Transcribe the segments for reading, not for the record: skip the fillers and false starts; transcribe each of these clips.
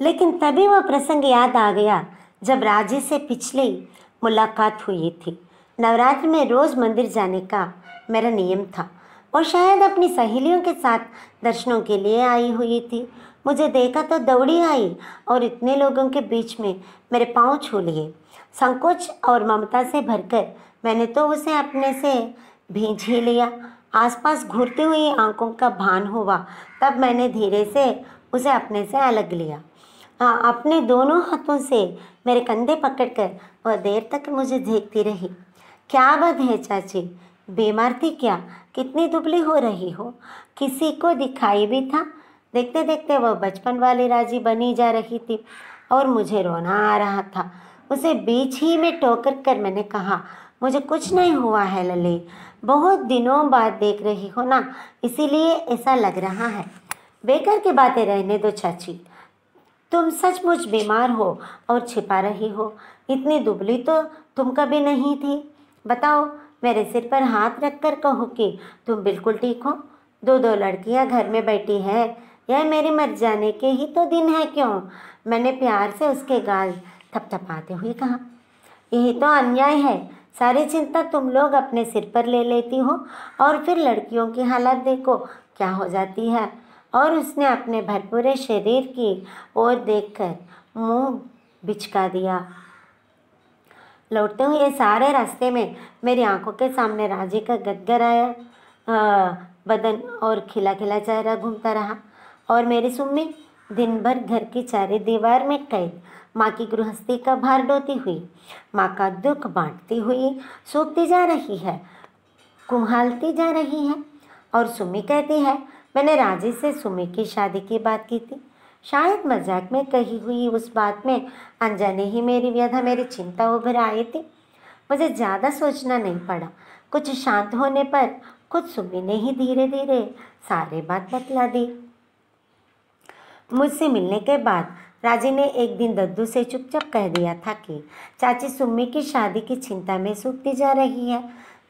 लेकिन तभी वह प्रसंग याद आ गया जब राजी से पिछली मुलाकात हुई थी। नवरात्र में रोज मंदिर जाने का मेरा नियम था और शायद अपनी सहेलियों के साथ दर्शनों के लिए आई हुई थी। मुझे देखा तो दौड़ी आई और इतने लोगों के बीच में मेरे पांव छू लिए। संकोच और ममता से भरकर मैंने तो उसे अपने से भींच ही लिया। आसपास घूरती हुई आंखों का भान हुआ, तब मैंने धीरे से उसे अपने से अलग लिया। अपने दोनों हाथों से मेरे कंधे पकड़कर वह देर तक मुझे देखती रही। क्या बात है चाची, बीमार थी क्या? कितनी दुबली हो रही हो? किसी को दिखाई भी था? देखते देखते वह बचपन वाली राजी बनी जा रही थी और मुझे रोना आ रहा था। उसे बीच ही में टोकर कर मैंने कहा, मुझे कुछ नहीं हुआ है लली, बहुत दिनों बाद देख रही हो ना, इसीलिए ऐसा लग रहा है। बेकार की बातें रहने दो चाची, तुम सचमुच बीमार हो और छिपा रही हो। इतनी दुबली तो तुम कभी नहीं थी। बताओ, मेरे सिर पर हाथ रखकर कहो कि तुम बिल्कुल ठीक हो। दो दो लड़कियां घर में बैठी है, यह मेरी मर जाने के ही तो दिन है क्यों? मैंने प्यार से उसके गाल थपथपाते हुए कहा। यही तो अन्याय है, सारी चिंता तुम लोग अपने सिर पर ले लेती हो और फिर लड़कियों की हालत देखो क्या हो जाती है। और उसने अपने भरपूरे शरीर की ओर देखकर मुंह बिचका दिया। लौटते हुए सारे रास्ते में मेरी आंखों के सामने राजी का गदगदाया बदन और खिला खिला चेहरा घूमता रहा और मेरी सुम्मी दिन भर घर की चारे दीवार में कैद माँ की गृहस्थी का भार ढोती हुई, माँ का दुख बांटती हुई सूखती जा रही है, कुम्हालती जा रही है। और सुम्मी कहती है, मैंने राजी से सुम्मी की शादी की बात की थी। शायद मजाक में कही हुई उस बात में अनजाने ही मेरी व्यथा, मेरी चिंता उभर आई थी। मुझे ज़्यादा सोचना नहीं पड़ा। कुछ शांत होने पर खुद सुम्मी ने ही धीरे धीरे सारी बात बतला दी। मुझसे मिलने के बाद राजी ने एक दिन दद्दू से चुपचाप कह दिया था कि चाची सुम्मी की शादी की चिंता में सूखती जा रही है।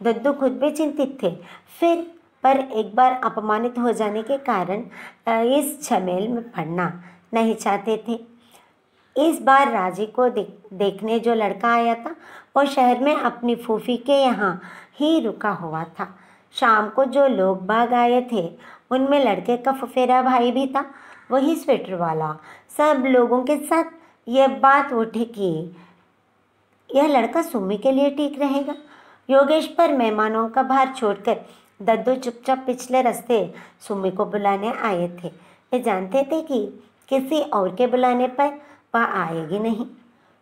दद्दू खुद भी चिंतित थे, पर एक बार अपमानित हो जाने के कारण इस झमेल में पड़ना नहीं चाहते थे। इस बार राजी को देखने जो लड़का आया था वो शहर में अपनी फूफी के यहाँ ही रुका हुआ था। शाम को जो लोग बाग आए थे उनमें लड़के का फुफेरा भाई भी था, वही स्वेटर वाला। सब लोगों के साथ यह बात उठी कि यह लड़का सुम्मी के लिए ठीक रहेगा। योगेश पर मेहमानों का भार छोड़कर दद्दू चुपचाप पिछले रास्ते सुम्मी को बुलाने आए थे। वे जानते थे कि किसी और के बुलाने पर वह आएगी नहीं।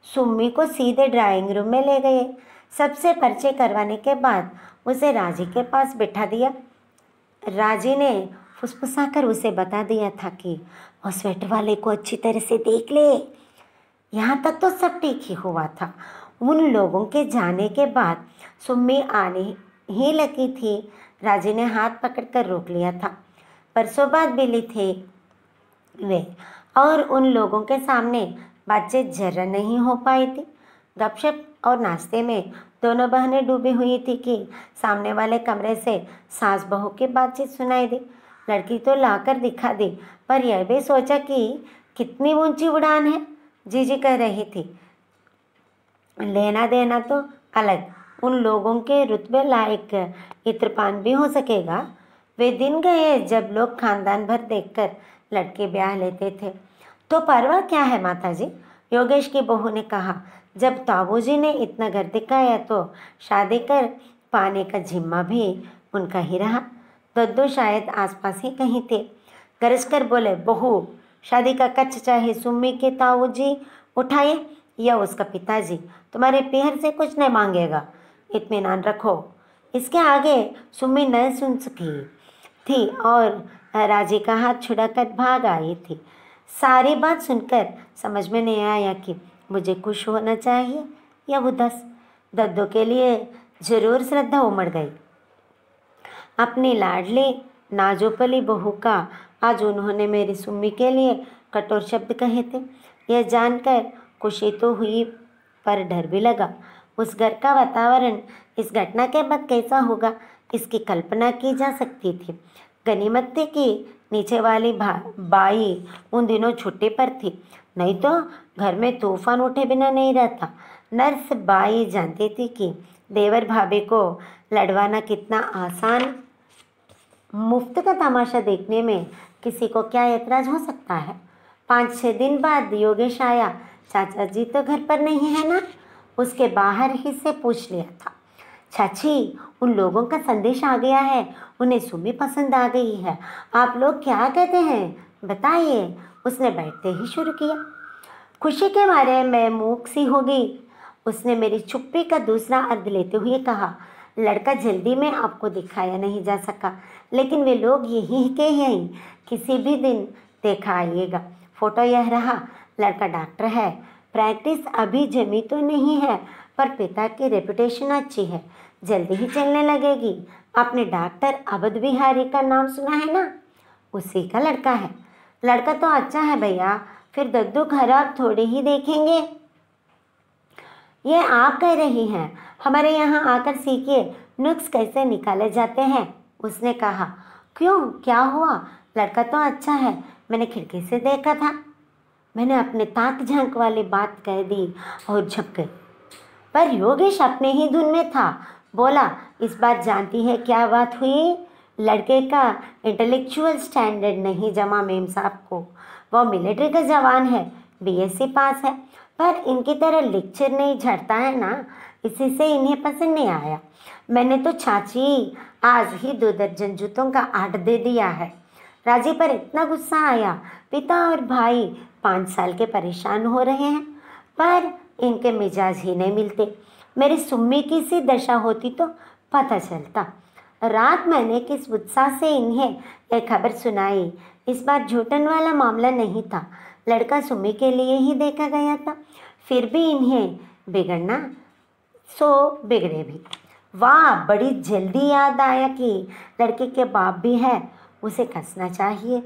सुम्मी को सीधे ड्राइंग रूम में ले गए। सबसे परिचय करवाने के बाद उसे राजी के पास बिठा दिया। राजी ने फुसफुसाकर उसे बता दिया था कि वह स्वेटर वाले को अच्छी तरह से देख ले। यहाँ तक तो सब ठीक ही हुआ था। उन लोगों के जाने के बाद सुम्मी आने ही लगी थी। राजी ने हाथ पकड़कर रोक लिया था। परसों बाद मिली थे वे और उन लोगों के सामने बातचीत जरा नहीं हो पाई थी। गपशप और नाश्ते में दोनों बहनें डूबी हुई थी कि सामने वाले कमरे से सास बहू की बातचीत सुनाई दी। लड़की तो लाकर दिखा दी, पर यह भी सोचा कि कितनी ऊंची उड़ान है। जीजी कह रही थी, लेना देना तो अलग, उन लोगों के रुतबे लायक इत्रपान भी हो सकेगा। वे दिन गए जब लोग खानदान भर देखकर लड़के ब्याह लेते थे। तो परवाह क्या है माताजी, योगेश की बहू ने कहा। जब ताबूजी ने इतना घर दिखाया तो शादी कर पाने का जिम्मा भी उनका ही रहा। दद्दू शायद आसपास ही कहीं थे। गरज कर बोले, बहू, शादी का खर्च चाहे सुम्मी के ताऊजी उठाए या उसका पिताजी, तुम्हारे पीहर से कुछ नहीं मांगेगा, इत्मीनान रखो। इसके आगे सुम्मी न सुन सकी थी और राजी का हाथ छुड़ाकर भाग आई थी। सारी बात सुनकर समझ में नहीं आया कि मुझे खुश होना चाहिए या उदास। दद्दू के लिए जरूर श्रद्धा उमड़ गई। अपनी लाडली नाजोपली बहू का आज उन्होंने मेरी सुम्मी के लिए कठोर शब्द कहे थे। यह जानकर खुशी तो हुई पर डर भी लगा। उस घर का वातावरण इस घटना के बाद कैसा होगा इसकी कल्पना की जा सकती थी। गनीमत थी कि नीचे वाली बाई उन दिनों छुट्टी पर थी, नहीं तो घर में तूफान उठे बिना नहीं रहता। नर्स बाई जानती थी कि देवर भाभी को लड़वाना कितना आसान। मुफ्त का तमाशा देखने में किसी को क्या ऐतराज हो सकता है। 5-6 दिन बाद योगेश आया। चाचा जी तो घर पर नहीं है ना? उसके बाहर ही से पूछ लिया था। चाची, उन लोगों का संदेश आ गया है, उन्हें सुमी पसंद आ गई है। आप लोग क्या कहते हैं बताइए। उसने बैठते ही शुरू किया। खुशी के मारे मैं मूक सी हो गई। उसने मेरी चुप्पी का दूसरा अर्थ लेते हुए कहा, लड़का जल्दी में आपको दिखाया नहीं जा सका, लेकिन वे लोग यही के यहीं किसी भी दिन देखा आइएगा। फोटो यह रहा। लड़का डॉक्टर है। प्रैक्टिस अभी जमी तो नहीं है, पर पिता की रेपुटेशन अच्छी है, जल्दी ही चलने लगेगी। आपने डॉक्टर अवध बिहारी का नाम सुना है ना? उसी का लड़का है। लड़का तो अच्छा है भैया, फिर दद्दू खराब थोड़ी ही देखेंगे। ये आप कह रही हैं, हमारे यहाँ आकर सीखिए नुक्स कैसे निकाले जाते हैं। उसने कहा। क्यों, क्या हुआ? लड़का तो अच्छा है, मैंने खिड़की से देखा था। मैंने अपने ताक झांक वाली बात कह दी और झप गई। पर योगेश अपने ही धुन में था। बोला, इस बार जानती है क्या बात हुई? लड़के का इंटेलेक्चुअल स्टैंडर्ड नहीं जमा मेम साहब को। वह मिलिट्री का जवान है, बीएससी पास है, पर इनकी तरह लेक्चर नहीं झड़ता है ना, इसी से इन्हें पसंद नहीं आया। मैंने तो चाची आज ही 2 दर्जन जूतों का आर्डर दे दिया है। राजी पर इतना गुस्सा आया। पिता और भाई 5 साल के परेशान हो रहे हैं, पर इनके मिजाज ही नहीं मिलते। मेरी सुम्मी की सी दशा होती तो पता चलता। रात मैंने किस उत्साह से इन्हें एक खबर सुनाई। इस बार झूठन वाला मामला नहीं था, लड़का सुम्मी के लिए ही देखा गया था। फिर भी इन्हें बिगड़ना, सो बिगड़े भी। वाह, बड़ी जल्दी याद आया कि लड़के के बाप भी है, उसे कसना चाहिए।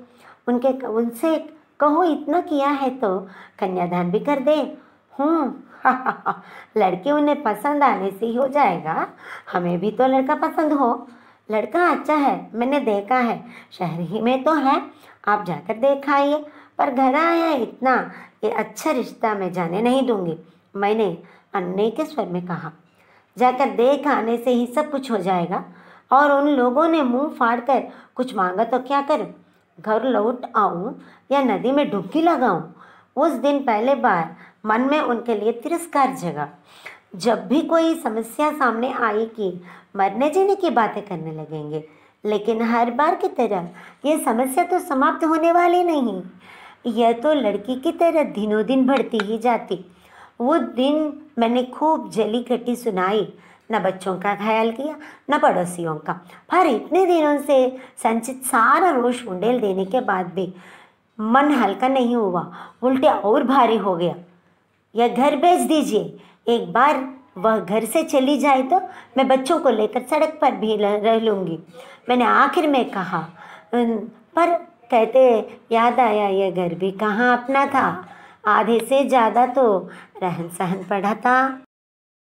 उनसे कहो इतना किया है तो कन्यादान भी कर दे। लड़के उन्हें पसंद आने से ही हो जाएगा, हमें भी तो लड़का पसंद हो। लड़का अच्छा है, मैंने देखा है, शहर ही में तो है, आप जाकर देख आइए। पर घर आया इतना, ये अच्छा रिश्ता मैं जाने नहीं दूंगी, मैंने अन्य के स्वर में कहा। जाकर देख आने से ही सब कुछ हो जाएगा। और उन लोगों ने मुंह फाड़कर कुछ मांगा तो क्या करूं? घर लौट आऊं या नदी में डुबकी लगाऊं? उस दिन पहले बार मन में उनके लिए तिरस्कार जगा। जब भी कोई समस्या सामने आई कि मरने जीने की बातें करने लगेंगे, लेकिन हर बार की तरह यह समस्या तो समाप्त होने वाली नहीं। यह तो लड़की की तरह दिनों दिन बढ़ती ही जाती। वो दिन मैंने खूब जली कटी सुनाई, न बच्चों का ख्याल किया न पड़ोसियों का। पर इतने दिनों से संचित सारा रोष उंडेल देने के बाद भी मन हल्का नहीं हुआ, उल्टे और भारी हो गया। यह घर बेच दीजिए, एक बार वह घर से चली जाए तो मैं बच्चों को लेकर सड़क पर भी रह लूँगी, मैंने आखिर में कहा। पर कहते याद आया यह घर भी कहाँ अपना था, आधे से ज़्यादा तो रहन सहन पड़ा था।